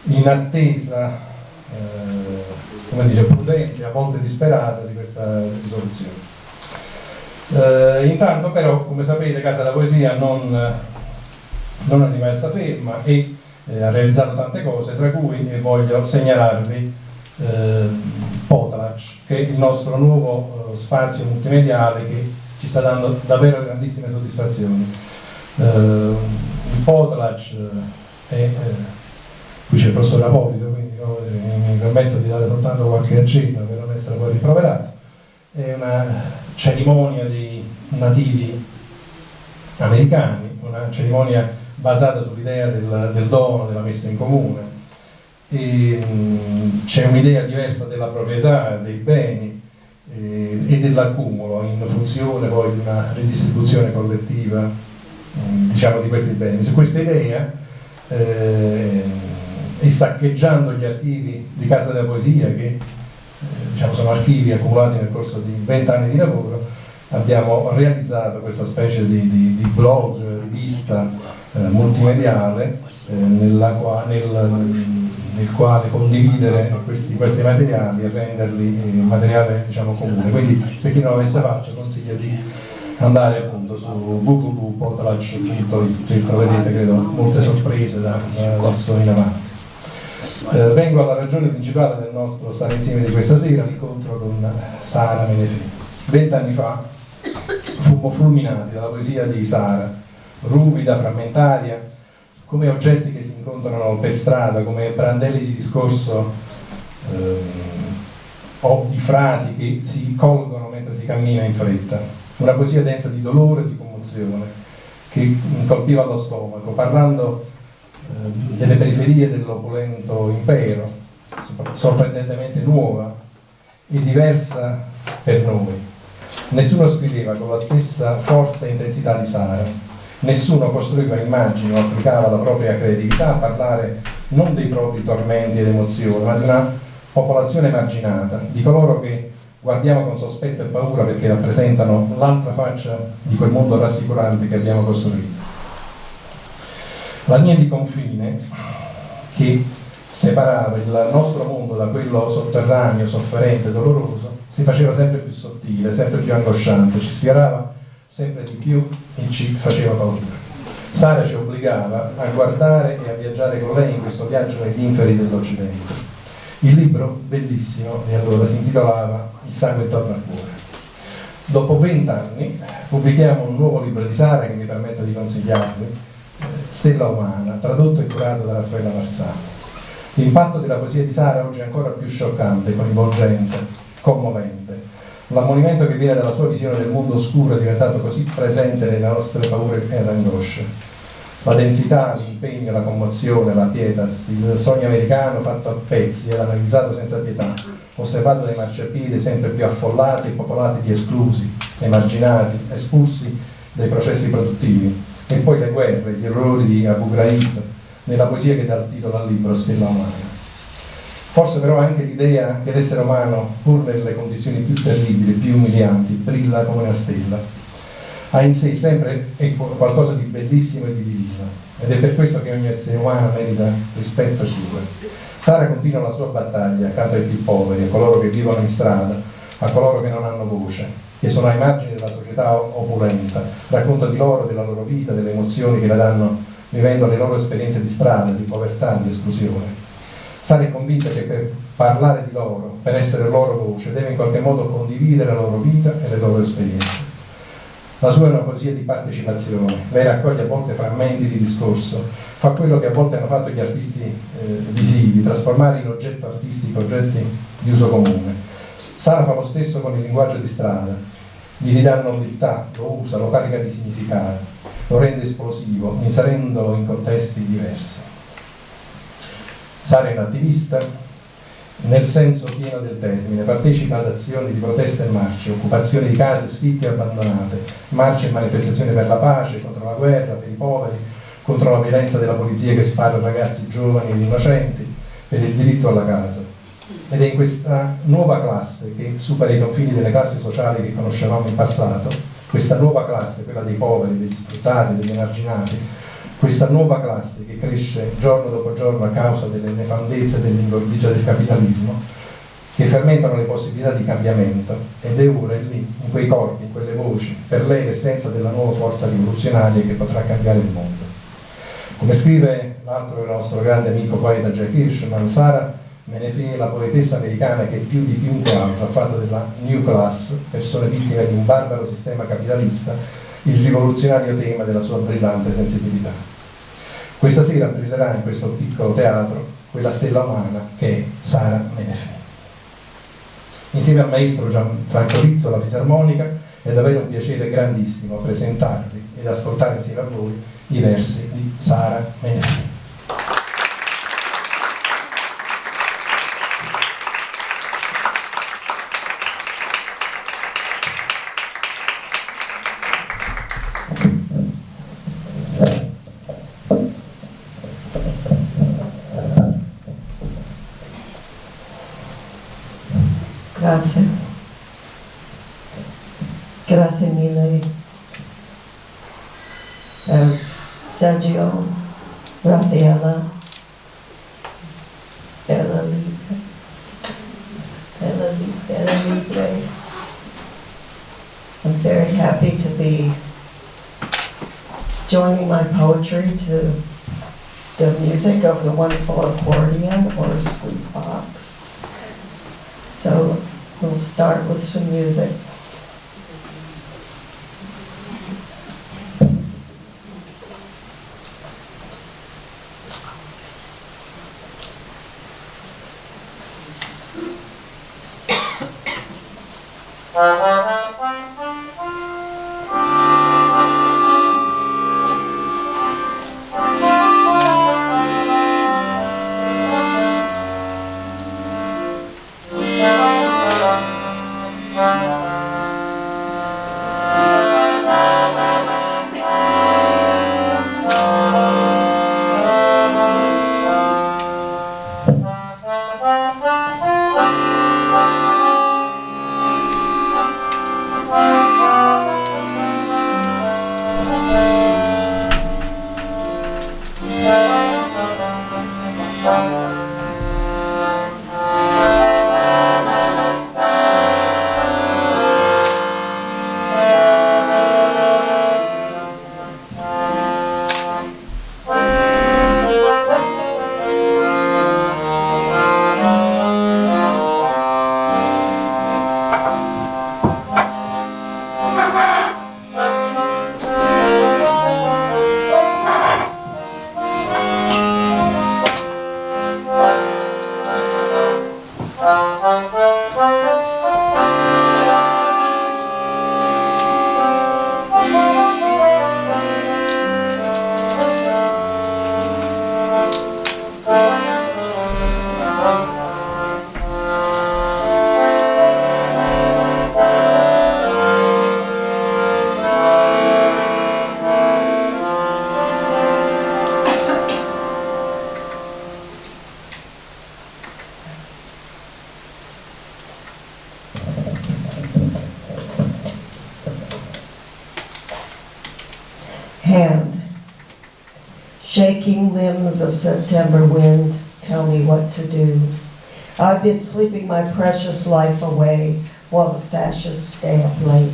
in attesa, come dire, prudente, a volte disperata, di questa risoluzione. Intanto però, come sapete, Casa della Poesia non è rimasta ferma e ha realizzato tante cose, tra cui voglio segnalarvi Potalac, che è il nostro nuovo spazio multimediale che ci sta dando davvero grandissime soddisfazioni. Il Potalac è, qui c'è il professor Apolito, quindi mi permetto di dare soltanto qualche accenno per non essere poi rimproverato. È una cerimonia dei nativi americani, una cerimonia basata sull'idea del dono, della messa in comune. C'è un'idea diversa della proprietà dei beni e dell'accumulo in funzione poi di una redistribuzione collettiva, diciamo, di questi beni. Su questa idea e saccheggiando gli archivi di Casa della Poesia, che diciamo sono archivi accumulati nel corso di 20 anni di lavoro, abbiamo realizzato questa specie di blog, rivista multimediale nel quale condividere questi materiali e renderli materiale, diciamo, comune. Quindi per chi non l'avesse fatto consiglio di andare appunto su www.potalac.it, troverete credo molte sorprese da adesso in avanti. Vengo alla ragione principale del nostro stare insieme di questa sera, l'incontro con Sara Menefee. 20 anni fa fummo fulminati dalla poesia di Sara, ruvida, frammentaria, come oggetti che si incontrano per strada, come brandelli di discorso o di frasi che si colgono mentre si cammina in fretta. Una poesia densa di dolore e di commozione che colpiva lo stomaco, parlando delle periferie dell'opulento impero, sorprendentemente nuova e diversa per noi. Nessuno scriveva con la stessa forza e intensità di Sara, nessuno costruiva immagini o applicava la propria creatività a parlare non dei propri tormenti ed emozioni, ma di una popolazione emarginata, di coloro che guardiamo con sospetto e paura perché rappresentano l'altra faccia di quel mondo rassicurante che abbiamo costruito. La linea di confine che separava il nostro mondo da quello sotterraneo, sofferente, doloroso, si faceva sempre più sottile, sempre più angosciante, ci sfiorava sempre di più e ci faceva paura. Sara ci obbligava a guardare e a viaggiare con lei in questo viaggio negli inferi dell'Occidente. Il libro, bellissimo, di allora si intitolava Il sangue torna al cuore. Dopo 20 anni pubblichiamo un nuovo libro di Sara che mi permetto di consigliarvi, Stella umana, tradotto e curato da Raffaella Marzano. L'impatto della poesia di Sara oggi è ancora più scioccante, coinvolgente, commovente. L'ammonimento che viene dalla sua visione del mondo oscuro è diventato così presente nelle nostre paure e angosce. La densità, l'impegno, la commozione, la pietas, il sogno americano fatto a pezzi e analizzato senza pietà, osservato dai marciapiedi sempre più affollati e popolati di esclusi, emarginati, espulsi dai processi produttivi. E poi le guerre, gli orrori di Abu Ghraib, nella poesia che dà il titolo al libro Stella umana. Forse però anche l'idea che l'essere umano, pur nelle condizioni più terribili, più umilianti, brilla come una stella, ha in sé sempre qualcosa di bellissimo e di divino, ed è per questo che ogni essere umano merita rispetto e cura. Sara continua la sua battaglia accanto ai più poveri, a coloro che vivono in strada, a coloro che non hanno voce, che sono ai margini della società opulenta, racconta di loro, della loro vita, delle emozioni che le danno vivendo le loro esperienze di strada, di povertà, di esclusione. Sara è convinta che per parlare di loro, per essere loro voce, deve in qualche modo condividere la loro vita e le loro esperienze. La sua è una poesia di partecipazione, lei raccoglie a volte frammenti di discorso, fa quello che a volte hanno fatto gli artisti visivi, trasformare in oggetto artistico oggetti di uso comune. Sara fa lo stesso con il linguaggio di strada, gli ridà nobiltà, lo usa, lo carica di significato, lo rende esplosivo, inserendolo in contesti diversi. Sara è un'attivista nel senso pieno del termine, partecipa ad azioni di protesta e marce, occupazioni di case sfitte e abbandonate, marce e manifestazioni per la pace, contro la guerra, per i poveri, contro la violenza della polizia che spara a ragazzi giovani ed innocenti, per il diritto alla casa. Ed è in questa nuova classe che supera i confini delle classi sociali che conoscevamo in passato, questa nuova classe, quella dei poveri, degli sfruttati, degli emarginati, Questa nuova classe che cresce giorno dopo giorno a causa delle nefandezze e dell'ingordigia del capitalismo, che fermentano le possibilità di cambiamento, ed è ora lì, in quei corpi, in quelle voci, per lei l'essenza della nuova forza rivoluzionaria che potrà cambiare il mondo. Come scrive l'altro nostro grande amico poeta Jack Hirschman, Sarah Menefee è la poetessa americana che più di chiunque altro ha fatto della New Class, persone vittime di un barbaro sistema capitalista, il rivoluzionario tema della sua brillante sensibilità. Questa sera brillerà in questo piccolo teatro quella stella umana che è Sarah Menefee. Insieme al maestro Gianfranco Rizzo alla fisarmonica è davvero un piacere grandissimo presentarvi ed ascoltare insieme a voi i versi di Sarah Menefee. Grazie. Grazie mille. Sergio, Raffaella, Ella Libre. I'm very happy to be joining my poetry to the music of the wonderful accordion or squeeze box. So we'll start with some music. Hand. Shaking limbs of September wind tell me what to do. I've been sleeping my precious life away while the fascists stay up late.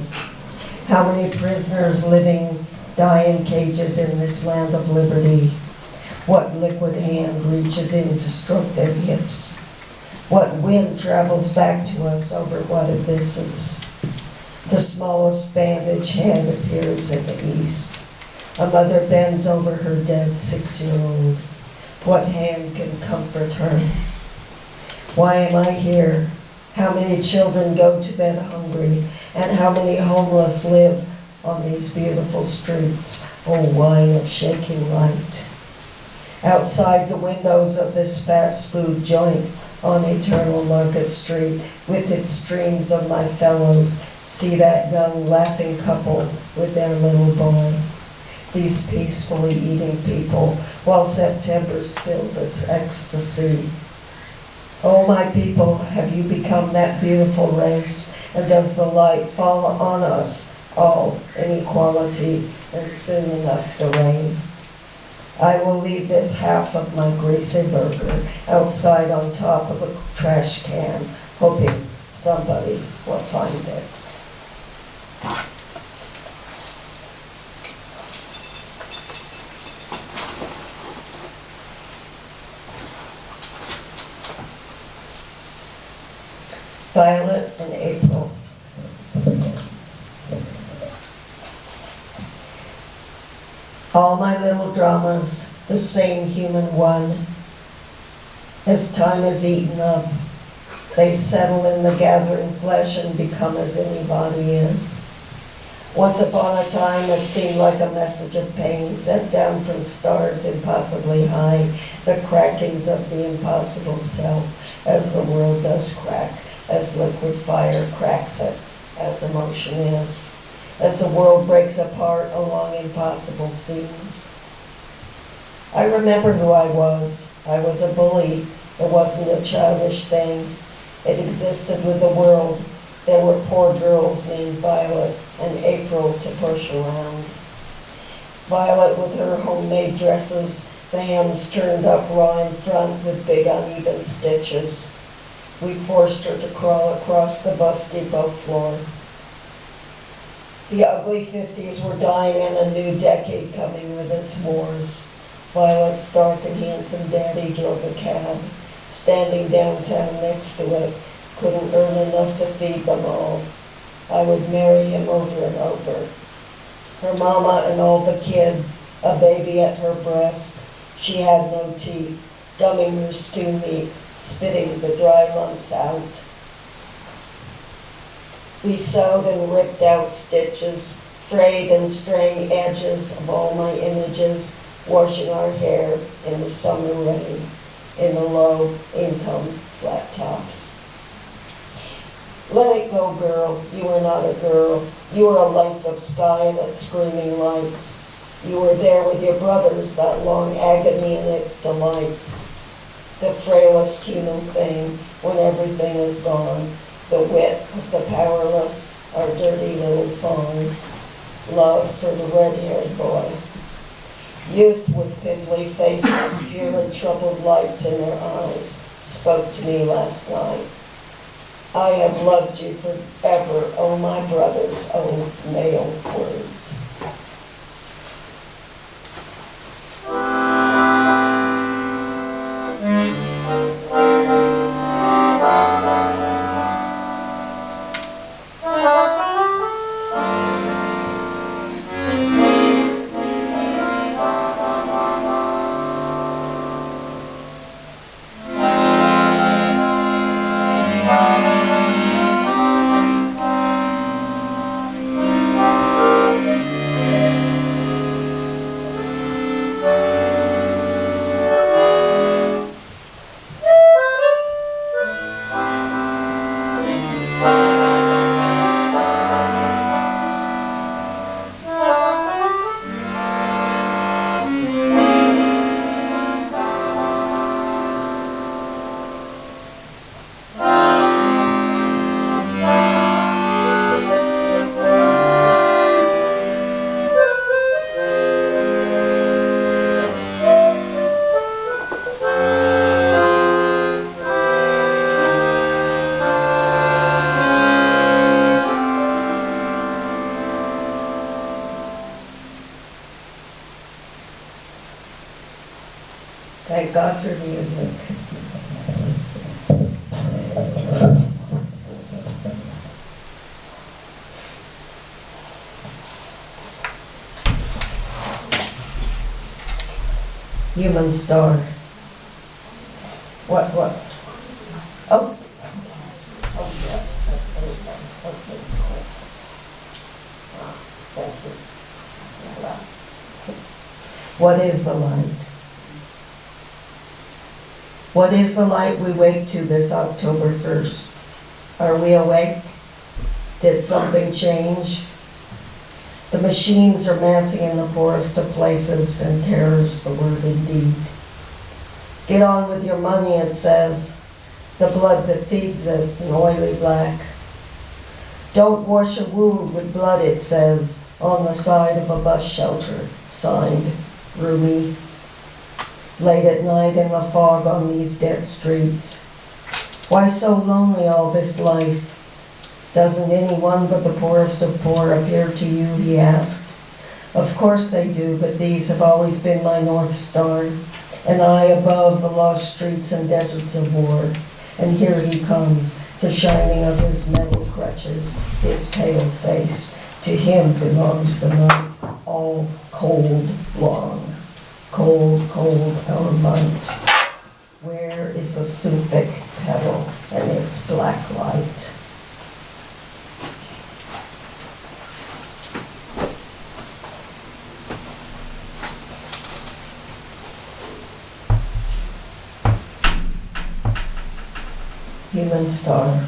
How many prisoners living die in cages in this land of liberty? What liquid hand reaches in to stroke their hips? What wind travels back to us over what abysses? The smallest bandage hand appears in the east. A mother bends over her dead 6-year-old. What hand can comfort her? Why am I here? How many children go to bed hungry? And how many homeless live on these beautiful streets? Oh, wine of shaking light. Outside the windows of this fast food joint on Eternal Market Street, with its streams of my fellows, see that young laughing couple with their little boy. These peacefully eating people, while September spills its ecstasy. Oh, my people, have you become that beautiful race? And does the light fall on us all in equality and soon enough to rain? I will leave this half of my greasy burger outside on top of a trash can, hoping somebody will find it. Violet and April. All my little dramas, the same human one. As time is eaten up, they settle in the gathering flesh and become as anybody is. Once upon a time, it seemed like a message of pain sent down from stars impossibly high, the crackings of the impossible self, as the world does crack, as liquid fire cracks it, as emotion is, as the world breaks apart along impossible seams. I remember who I was. I was a bully. It wasn't a childish thing. It existed with the world. There were poor girls named Violet and April to push around. Violet with her homemade dresses, the hems turned up raw in front with big uneven stitches. We forced her to crawl across the bus depot floor. The ugly 50s were dying and a new decade coming with its wars. Violet's dark and handsome daddy drove a cab. Standing downtown next to it, couldn't earn enough to feed them all. I would marry him over and over. Her mama and all the kids, a baby at her breast. She had no teeth, gumming her stew meat, spitting the dry lumps out. We sewed and ripped out stitches, frayed and straying edges of all my images, washing our hair in the summer rain, in the low-income flat tops. Let it go, girl. You are not a girl. You are a length of sky that screaming lights. You were there with your brothers, that long agony in its delights. The frailest human thing when everything is gone. The wit of the powerless, our dirty little songs. Love for the red-haired boy. Youth with pimply faces, pure and troubled lights in their eyes, spoke to me last night. I have loved you forever, oh my brothers, oh male words. Thank God for music. Human star. What? Oh. Oh, yeah, that's what it says. Okay, 26. Thank you. What is the light? What is the light we wake to this October 1st? Are we awake? Did something change? The machines are massing in the poorest of places, and terror's the word indeed. Get on with your money, it says, the blood that feeds it, an oily black. Don't wash a wound with blood, it says, on the side of a bus shelter, signed, Rumi. late at night in the fog on these dead streets. Why so lonely all this life? Doesn't anyone but the poorest of poor appear to you, he asked. Of course they do, but these have always been my North Star, and I above the lost streets and deserts of war. And here he comes, the shining of his metal crutches, his pale face. To him belongs the night, all cold long. Cold, cold our might. Where is the Suffolk petal and its black light? Human star.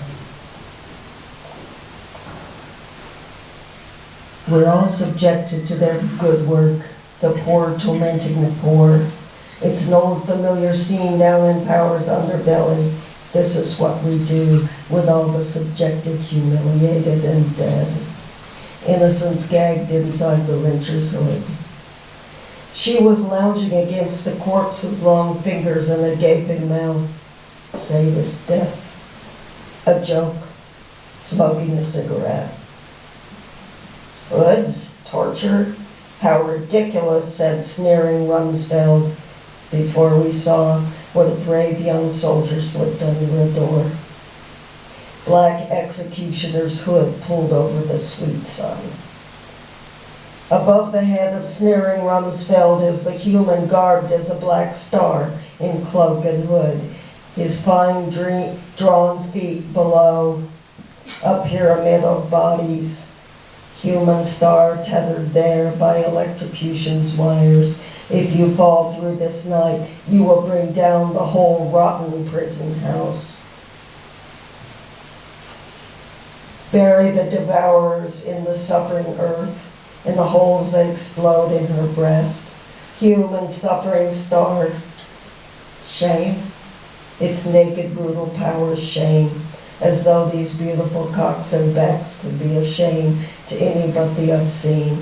We're all subjected to their good work, the poor tormenting the poor. It's an old familiar scene down in power's underbelly. This is what we do with all the subjected, humiliated, and dead. Innocents gagged inside the lyncher's hood. She was lounging against a corpse with long fingers and a gaping mouth. Sadist death. A joke. Smoking a cigarette. Hoods? Torture? How ridiculous, said sneering Rumsfeld, before we saw what a brave young soldier slipped under a door. Black executioner's hood pulled over the sweet sun. Above the head of sneering Rumsfeld is the human garbed as a black star in cloak and hood, his fine drawn feet below, a pyramid of bodies. Human star tethered there by electrocution's wires. If you fall through this night, you will bring down the whole rotten prison house. Bury the devourers in the suffering earth, in the holes that explode in her breast. Human suffering star. Shame. Its naked, brutal power's shame. As though these beautiful cocks and backs could be a shame to any but the obscene.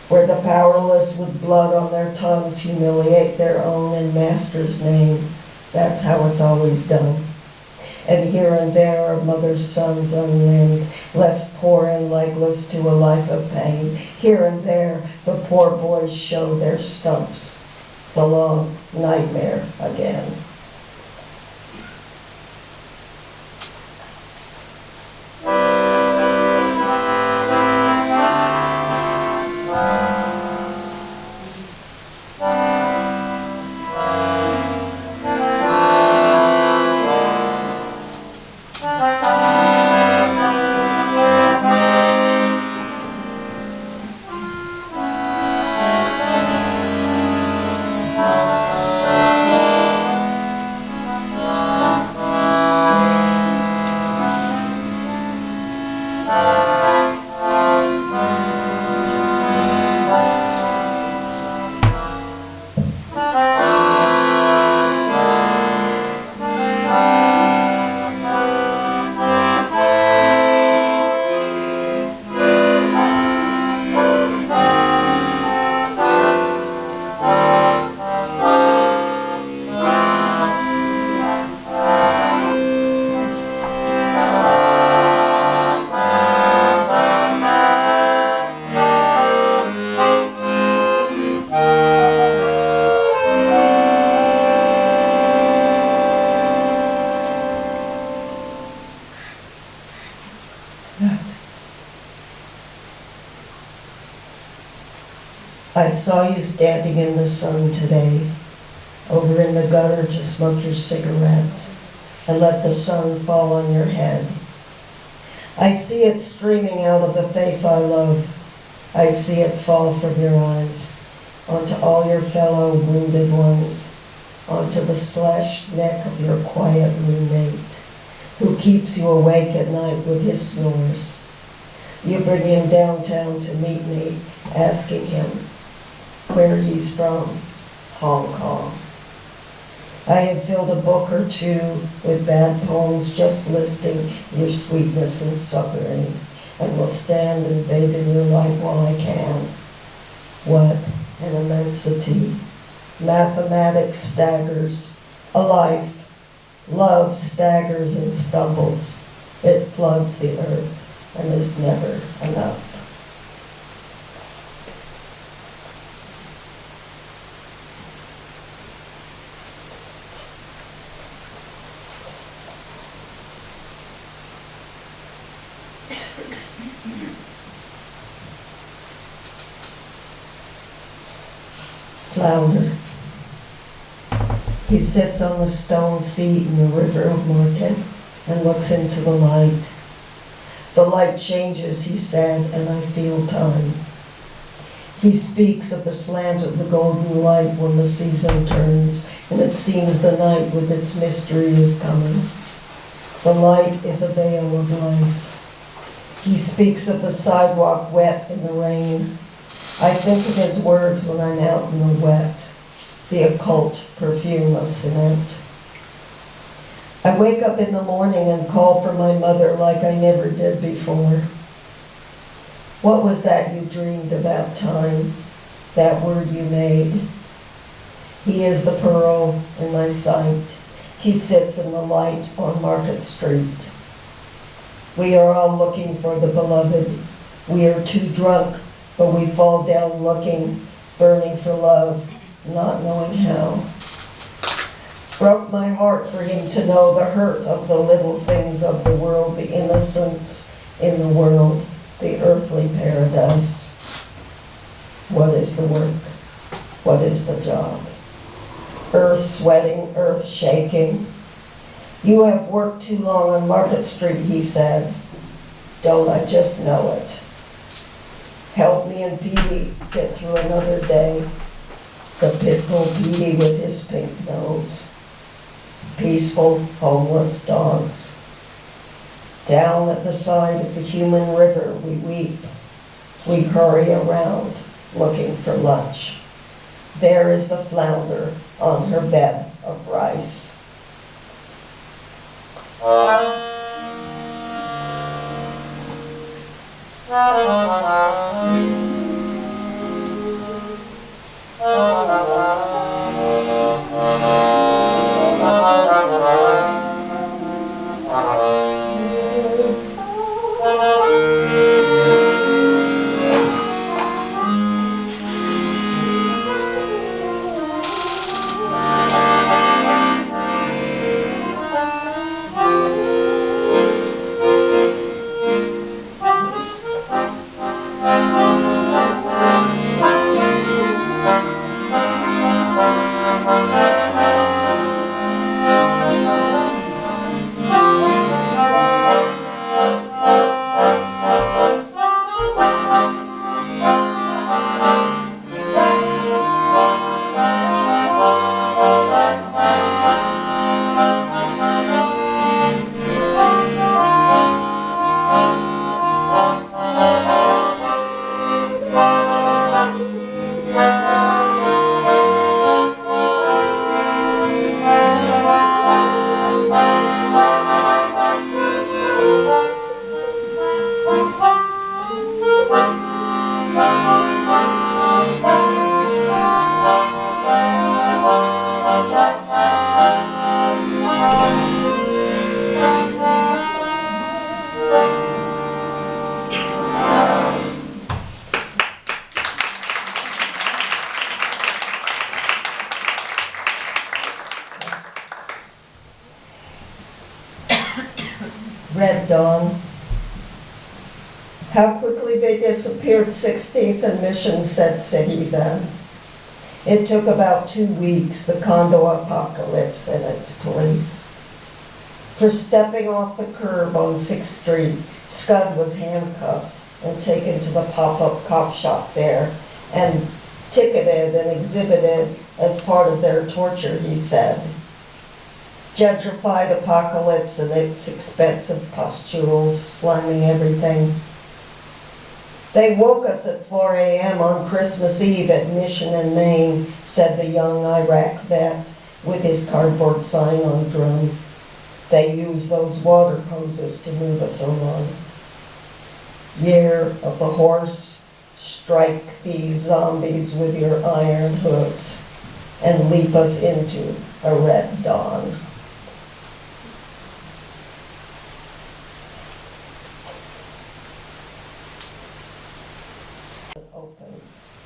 Where the powerless with blood on their tongues humiliate their own in master's name. That's how it's always done. And here and there are mothers' sons unlimbed, left poor and legless to a life of pain. Here and there the poor boys show their stumps. The long nightmare again. I saw you standing in the sun today, over in the gutter to smoke your cigarette and let the sun fall on your head. I see it streaming out of the face I love. I see it fall from your eyes onto all your fellow wounded ones, onto the slashed neck of your quiet roommate, who keeps you awake at night with his snores. You bring him downtown to meet me, asking him where he's from, Hong Kong. I have filled a book or two with bad poems just listing your sweetness and suffering, and will stand and bathe in your light while I can. What an immensity, Mathematics staggers. A life. Love staggers and stumbles. It floods the earth and is never enough. Flounder. He sits on the stone seat in the river of Market and looks into the light. The light changes, he said, and I feel time. He speaks of the slant of the golden light when the season turns, and it seems the night with its mystery is coming. The light is a veil of life. He speaks of the sidewalk wet in the rain. I think of his words when I'm out in the wet, the occult perfume of cement. I wake up in the morning and call for my mother like I never did before. What was that you dreamed about time, that word you made? He is the pearl in my sight. He sits in the light on Market Street. We are all looking for the beloved. We are too drunk, but we fall down looking, burning for love, not knowing how. Broke my heart for him to know the hurt of the little things of the world, the innocence in the world, the earthly paradise. What is the work? What is the job? Earth sweating, earth shaking. You have worked too long on Market Street, he said. Don't I just know it? Help me and Petey get through another day. The pitbull Petey with his pink nose. Peaceful, homeless dogs. Down at the side of the human river we weep. We hurry around looking for lunch. There is the flounder on her bed of rice. Red Dawn. How quickly they disappeared 16th and Mission, said Citizen. It took about 2 weeks, the condo apocalypse and its police. For stepping off the curb on 6th Street, Scud was handcuffed and taken to the pop-up cop shop there and ticketed and exhibited as part of their torture, he said. Gentrified apocalypse and its expensive pustules slamming everything. They woke us at 4 a.m. on Christmas Eve at Mission in Maine, said the young Iraq vet with his cardboard sign on drum. They used those water hoses to move us along. Year of the horse, strike these zombies with your iron hooves. and leap us into a red dawn. Open,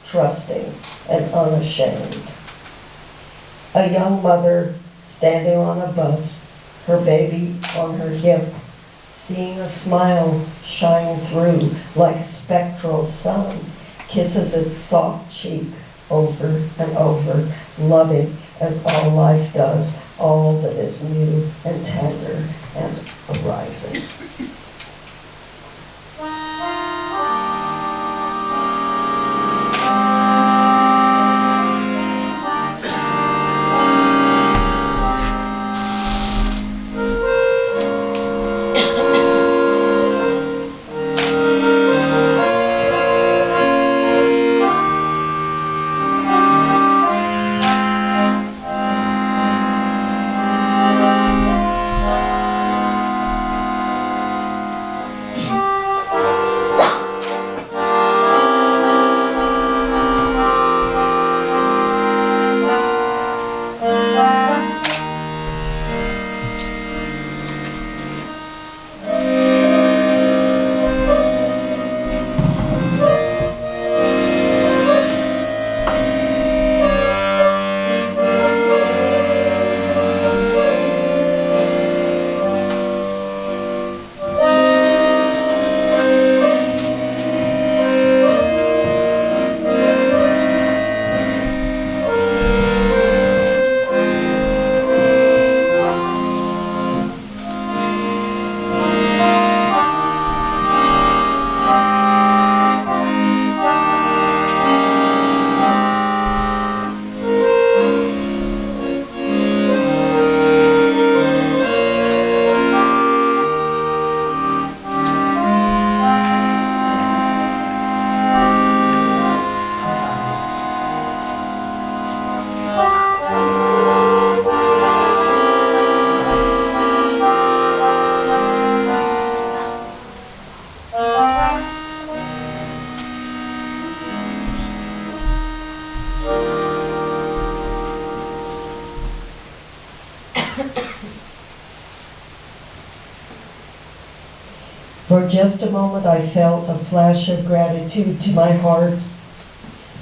trusting, and unashamed. A young mother standing on a bus, her baby on her hip, seeing a smile shine through like a spectral sun, kisses its soft cheek over and over, loving as all life does, all that is new and tender and arising. For just a moment I felt a flash of gratitude to my heart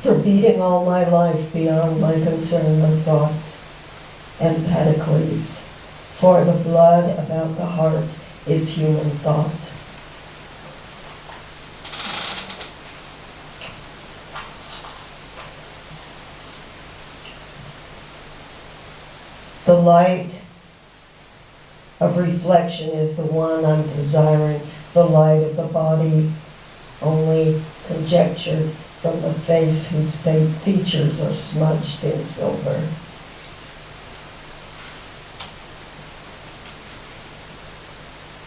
for beating all my life beyond my concern of thought. Empedocles, for the blood about the heart is human thought. The light of reflection is the one I'm desiring, the light of the body, only conjectured from the face whose features are smudged in silver.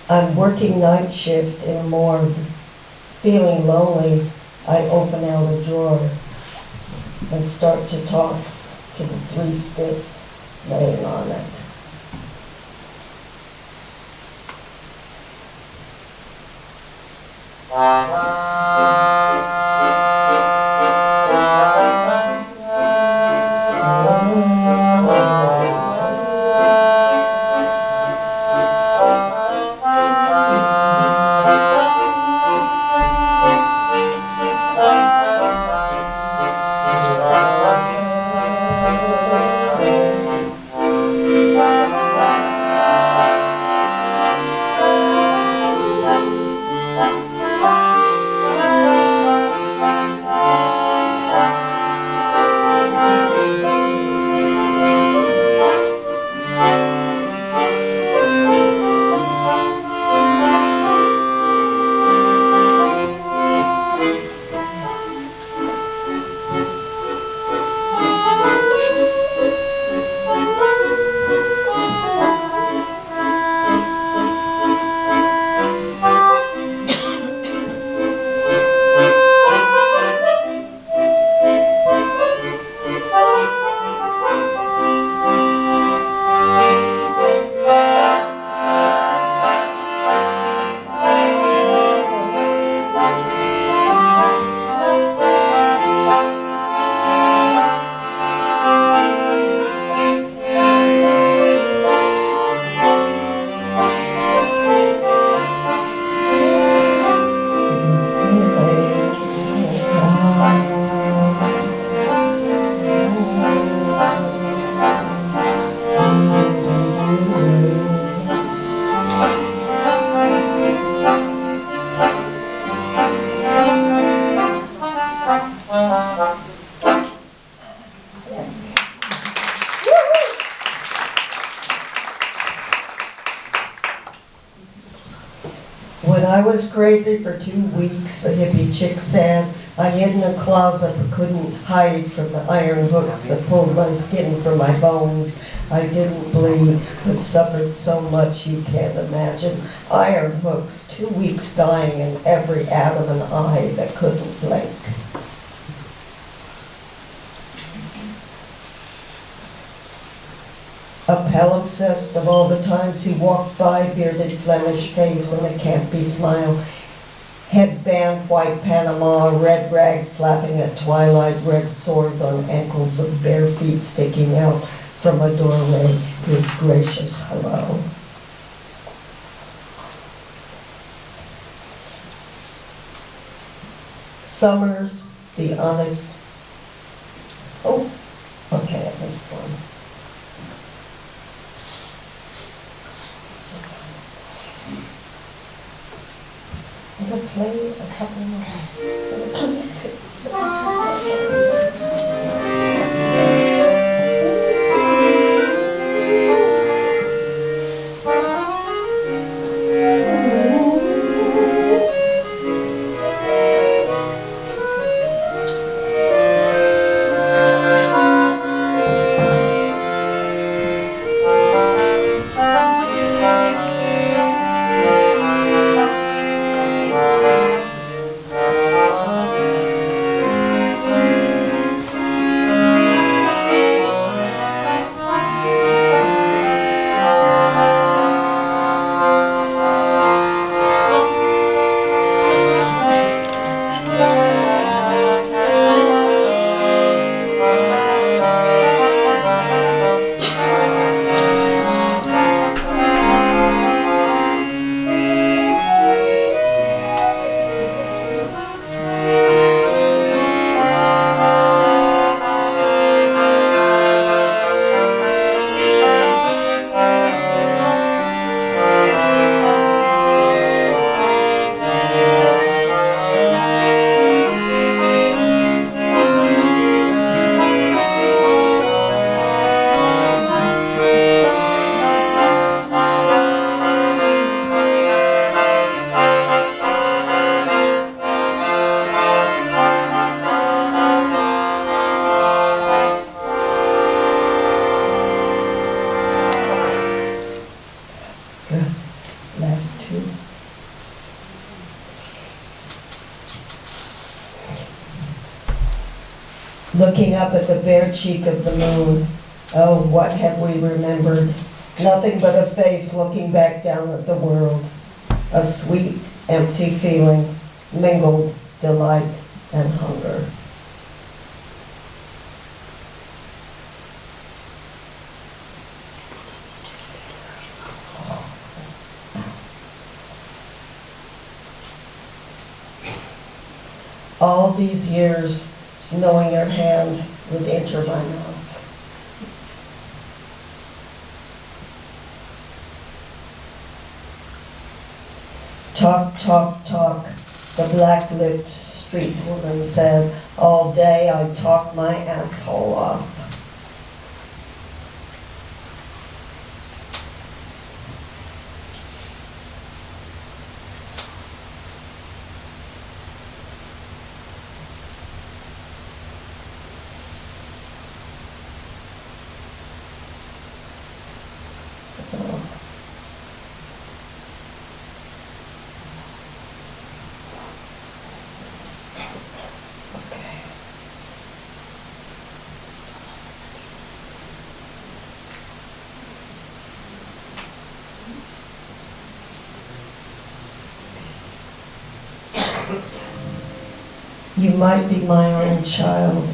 I'm working night shift in a morgue. Feeling lonely, I open out a drawer and start to talk to the three stiffs laying on it. was crazy for 2 weeks, the hippie chick said. I hid in a closet but couldn't hide from the iron hooks that pulled my skin from my bones. I didn't bleed, but suffered so much you can't imagine. Iron hooks, 2 weeks dying in every atom and eye that couldn't blink. A palimpsest of all the times he walked by, bearded Flemish face and a campy smile. Headband, white Panama, red rag flapping at twilight, red sores on ankles of bare feet sticking out from a doorway, his gracious hello. Summers, the oh, okay, I missed one. I'm going to play a couple more. Last two. Looking up at the bare cheek of the moon, oh, what have we remembered? Nothing but a face looking back down at the world. A sweet, empty feeling, mingled delight and hunger. All these years, knowing your hand would enter my mouth. Talk, talk, talk, the black-lipped street woman said. All day I talk my asshole off. You might be my own child.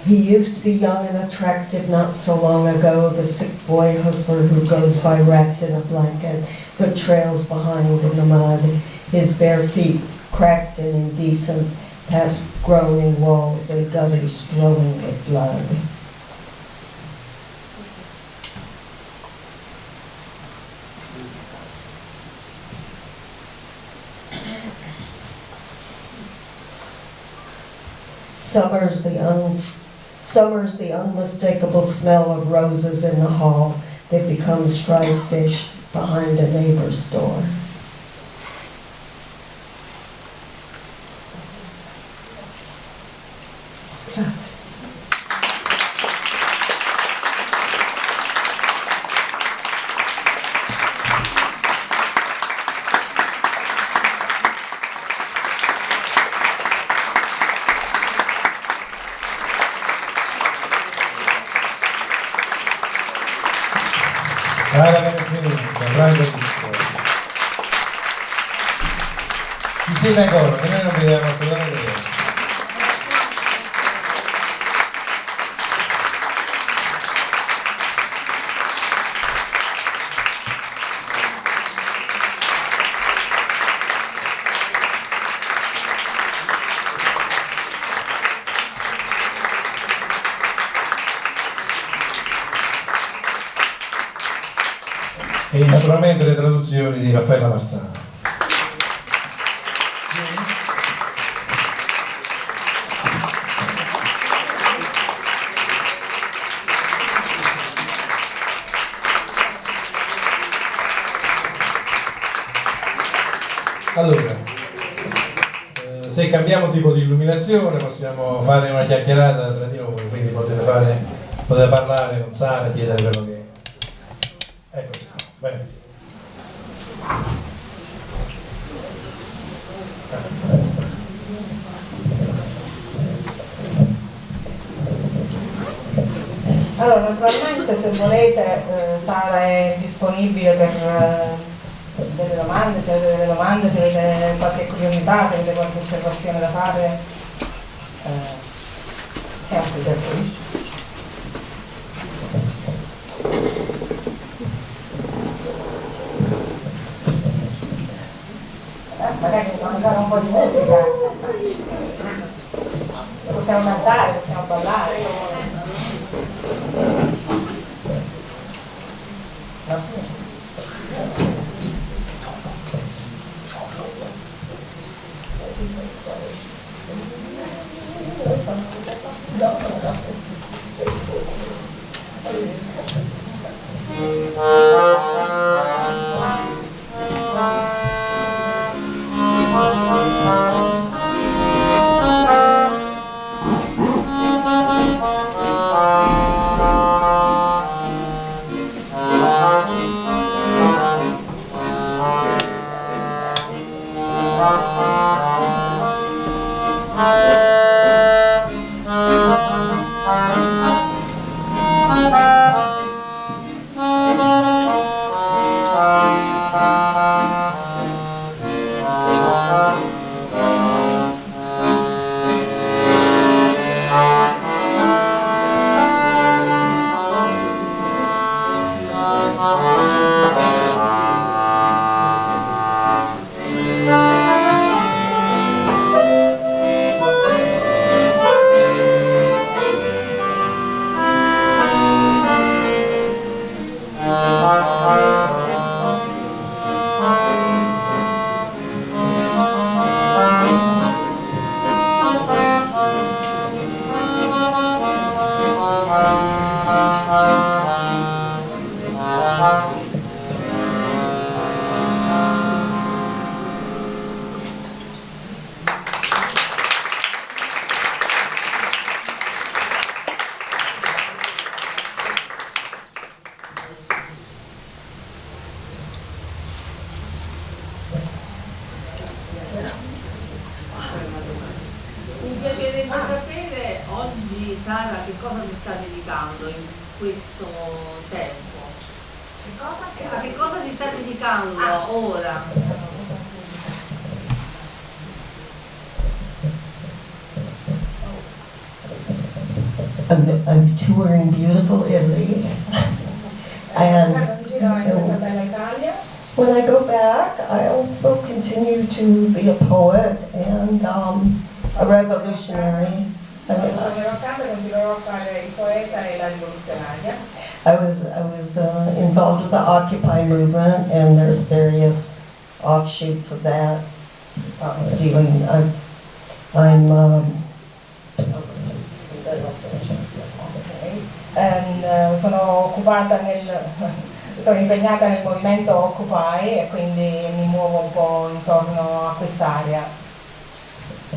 He used to be young and attractive not so long ago, the sick boy hustler who goes by wrapped in a blanket that trails behind in the mud, his bare feet cracked and indecent, past groaning walls and gutters flowing with blood. Summer's the unmistakable smell of roses in the hall that becomes fried fish behind a neighbor's door. Grazie. Menefee, Gianfranco Rizzo. Ci siete ancora, che noi non vediamo assolutamente. E naturalmente le traduzioni di Raffaella Marzano. Allora, se cambiamo tipo di illuminazione possiamo fare una chiacchierata tra di noi, quindi potete parlare con Sara, chiedere quello che... Eccoci. Bene. Allora, naturalmente se volete Sara è disponibile per delle domande, se avete delle domande, se avete qualche curiosità, se avete qualche osservazione da fare, siamo qui per voi. Magari ancora un po' di musica, possiamo cantare, possiamo ballare. Mi piacerebbe sapere oggi, Sara, che cosa mi sta dedicando questo tempo? Che cosa? Che cosa si sta giudicando ora? I'm touring beautiful Italy, and when I go back, I will continue to be a poet and a revolutionary. I was involved with the Occupy movement, and there's various offshoots of that. Sono impegnata nel movimento Occupy e quindi mi muovo un po' intorno a quest'area.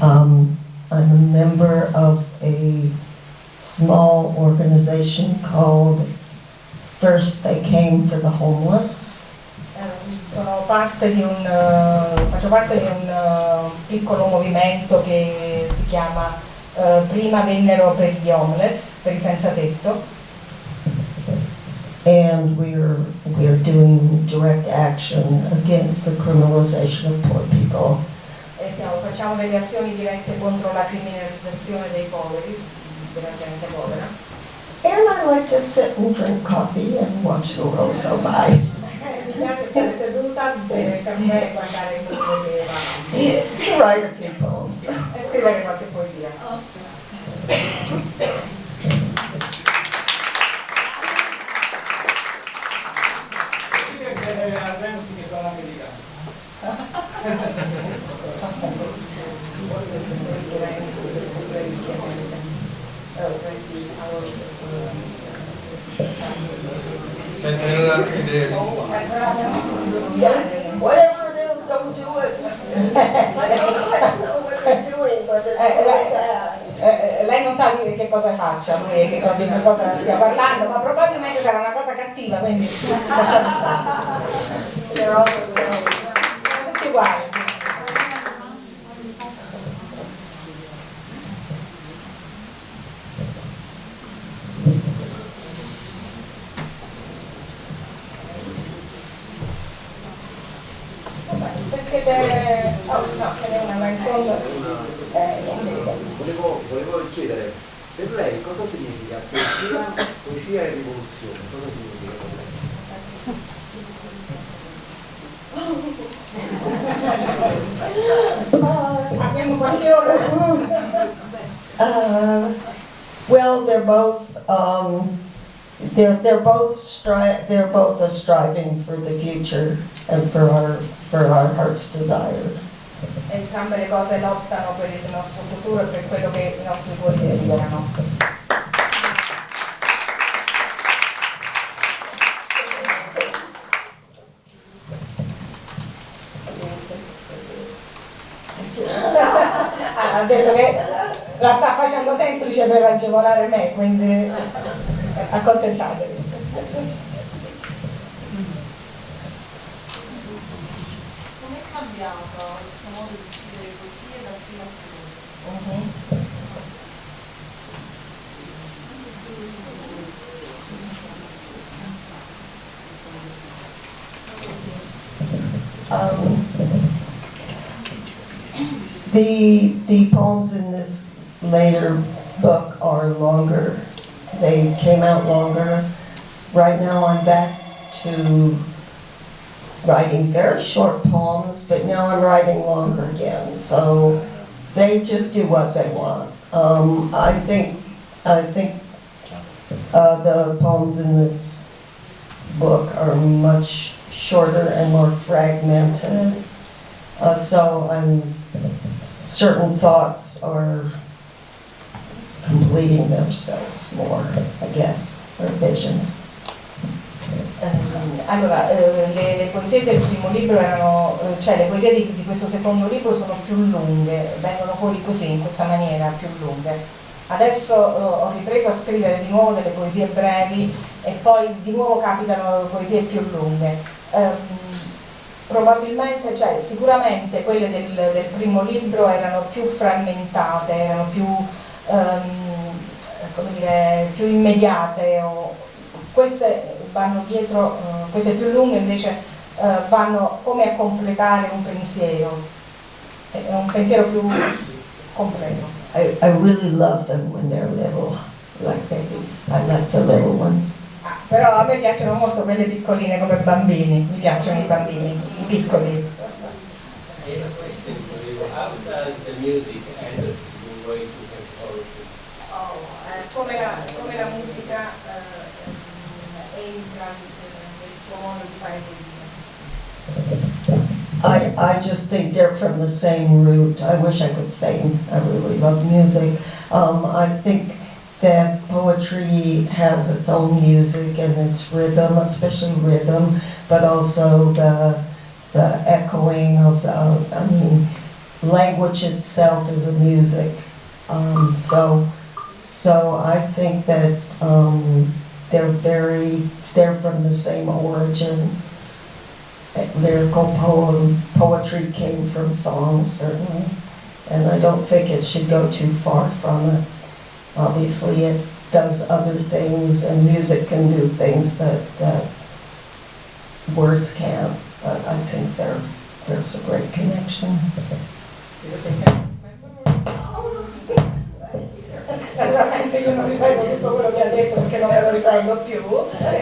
I'm a member of a small organization called First They Came for the Homeless. Faccio parte di un piccolo movimento che si chiama Prima vennero per gli homeless, per i senza tetto. And we're doing direct action against the criminalization of poor people. Facciamo delle azioni dirette contro la criminalizzazione dei poveri, della gente povera. And I like to sit and drink coffee and watch the world go by. Mi piace stare seduta, bere il caffè e guardare il mondo che va avanti. To write a few poems. E scrivere qualche poesia. Whatever it is, don't do it. I don't know what you're doing, but it's really bad. Lei non sa dire che cosa faccia, lui di che cosa stia parlando, ma probabilmente sarà una cosa cattiva, quindi lasciamo stare. Sono tutti uguali. Se siete... Oh no, ce n'è una là in fondo. Volevo chiedere, per lei cosa significa poesia e rivoluzione? Cosa significa per lei? Abbiamo qualche ora? Well, they're both striving for the future and for our heart's desire. Entrambe le cose lottano per il nostro futuro e per quello che i nostri cuori desiderano. Ha detto che la sta facendo semplice per agevolare me, quindi accontentatevi. Come è cambiato il suo modo di scrivere poesie dal prima al The poems in this later book are longer. They came out longer. Right now I'm back to writing very short poems, but now I'm writing longer again. So they just do what they want. I think the poems in this book are much shorter and more fragmented. So certain thoughts are completing themselves more, I guess, or visions. Allora, le poesie del primo libro erano, cioè le poesie di questo secondo libro sono più lunghe, vengono fuori così, in questa maniera, più lunghe. Adesso ho ripreso a scrivere di nuovo delle poesie brevi e poi di nuovo capitano poesie più lunghe. Probabilmente, cioè sicuramente quelle del primo libro erano più frammentate, erano più, come dire, più immediate, queste vanno dietro, queste più lunghe invece vanno come a completare un pensiero, è un pensiero più completo. I really love them when they're little, like babies. I like the little ones. Però a me piacciono molto quelle piccoline come bambini, mi piacciono i bambini, i piccoli. How does the music enters the way to make poetry? Come la musica entra nel suo modo di fare poesia. I just think they're from the same root. I wish I could sing. I really love music. I think that poetry has its own music and its rhythm, especially rhythm, but also the echoing of language itself is a music. So I think that they're from the same origin. Lyrical poetry came from songs, certainly, and I don't think it should go too far from it. Obviously it does other things, and music can do things that words can't, but I think there's a great connection. Naturalmente io non ripeto tutto quello che ha detto perché non me lo ricordo più,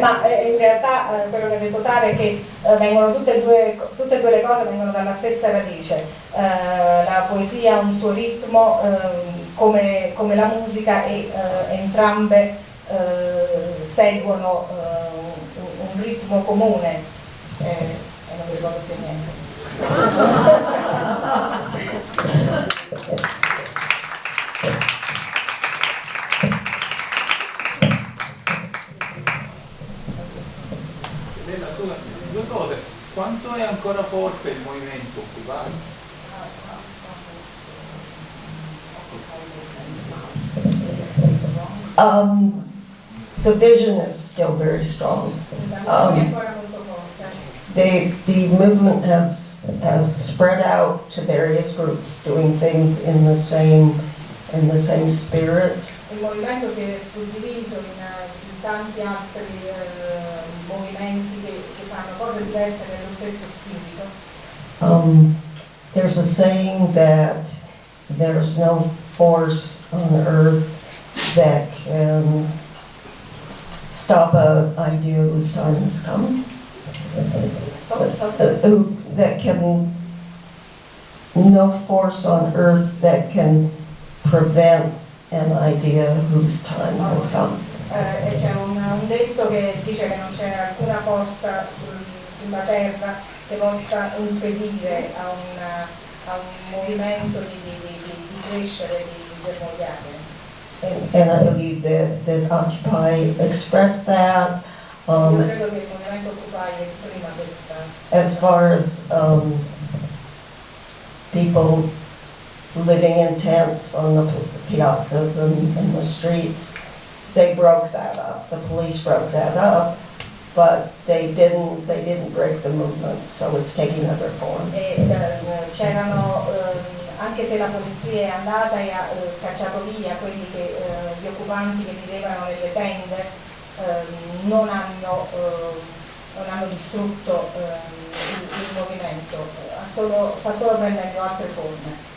ma in realtà quello che ha detto Sara è che vengono tutte e due le cose vengono dalla stessa radice. La poesia ha un suo ritmo come la musica e entrambe seguono un ritmo comune e non mi ricordo più niente. Scusa, due cose. Quanto è ancora forte il movimento cubano? The vision is still very strong. The movement has spread out to various groups doing things in the same spirit. Il movimento si è suddiviso in tanti altri movimenti che fanno cose diverse nello stesso spirito. There's a saying that there's no force on earth that can stop an idea whose time has come. No force on earth that can prevent an idea whose time has come. E c'è un detto che dice che non c'è alcuna forza sulla terra che possa impedire a un movimento di crescere, di germogliare. And I believe that Occupy expressed that. Io credo che il movimento Occupy esprima questa. As far as people living in tents on the piazzas and in the streets, they broke that up. The police broke that up, but they didn't break the movement, so it's taking other forms. C'erano, anche se la polizia è andata e ha cacciato via gli occupanti che vivevano nelle tende, non hanno distrutto il movimento, sta solo prendendo altre forme.